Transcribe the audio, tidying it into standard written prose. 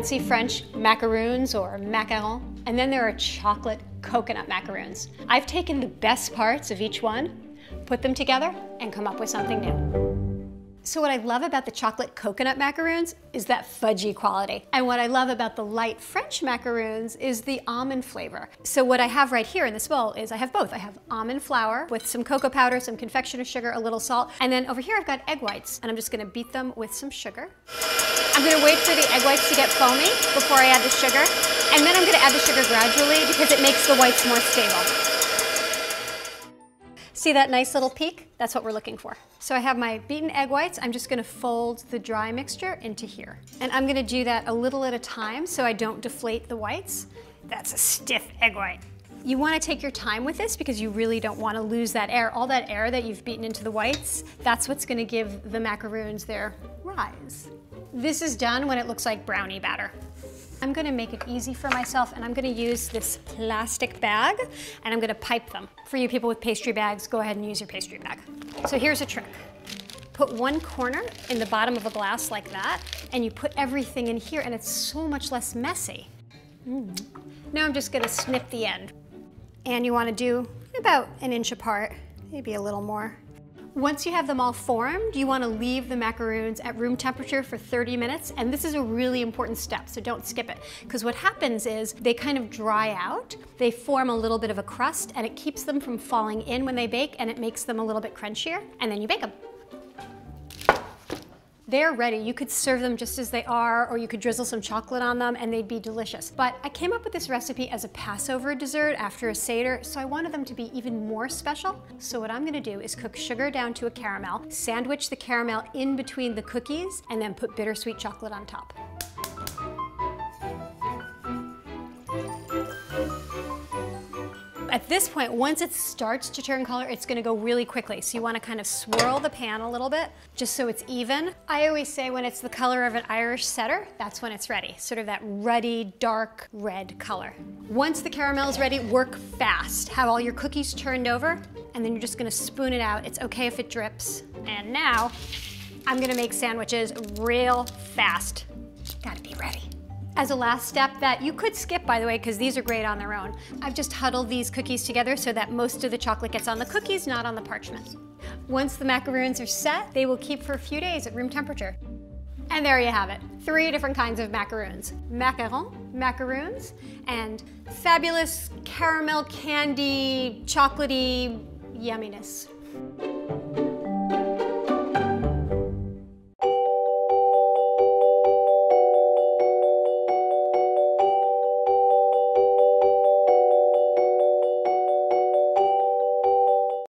fancy French macaroons or macarons, and then there are chocolate coconut macaroons. I've taken the best parts of each one, put them together, and come up with something new. So what I love about the chocolate coconut macaroons is that fudgy quality. And what I love about the light French macaroons is the almond flavor. So what I have right here in this bowl is I have both. I have almond flour with some cocoa powder, some confectioner's sugar, a little salt, and then over here I've got egg whites, and I'm just gonna beat them with some sugar. I'm gonna wait for the egg whites to get foamy before I add the sugar, and then I'm gonna add the sugar gradually because it makes the whites more stable. See that nice little peak? That's what we're looking for. So I have my beaten egg whites. I'm just gonna fold the dry mixture into here. And I'm gonna do that a little at a time so I don't deflate the whites. That's a stiff egg white. You wanna take your time with this because you really don't wanna lose that air. All that air that you've beaten into the whites, that's what's gonna give the macaroons their rise. This is done when it looks like brownie batter. I'm gonna make it easy for myself, and I'm gonna use this plastic bag, and I'm gonna pipe them. For you people with pastry bags, go ahead and use your pastry bag. So here's a trick. Put one corner in the bottom of a glass like that, and you put everything in here, and it's so much less messy. Now I'm just gonna snip the end. And you wanna do about an inch apart, maybe a little more. Once you have them all formed, you want to leave the macaroons at room temperature for 30 minutes, and this is a really important step, so don't skip it. Because what happens is they kind of dry out, they form a little bit of a crust, and it keeps them from falling in when they bake, and it makes them a little bit crunchier, and then you bake them. They're ready. You could serve them just as they are, or you could drizzle some chocolate on them and they'd be delicious. But I came up with this recipe as a Passover dessert after a Seder, so I wanted them to be even more special. So what I'm gonna do is cook sugar down to a caramel, sandwich the caramel in between the cookies, and then put bittersweet chocolate on top. At this point, once it starts to turn color, it's gonna go really quickly. So you wanna kind of swirl the pan a little bit, just so it's even. I always say when it's the color of an Irish setter, that's when it's ready. Sort of that ruddy, dark red color. Once the caramel is ready, work fast. Have all your cookies turned over, and then you're just gonna spoon it out. It's okay if it drips. And now, I'm gonna make sandwiches real fast. Gotta be ready. As a last step that you could skip, by the way, because these are great on their own, I've just huddled these cookies together so that most of the chocolate gets on the cookies, not on the parchment. Once the macaroons are set, they will keep for a few days at room temperature. And there you have it, 3 different kinds of macaroons. Macarons, macaroons, and fabulous caramel candy, chocolatey yumminess.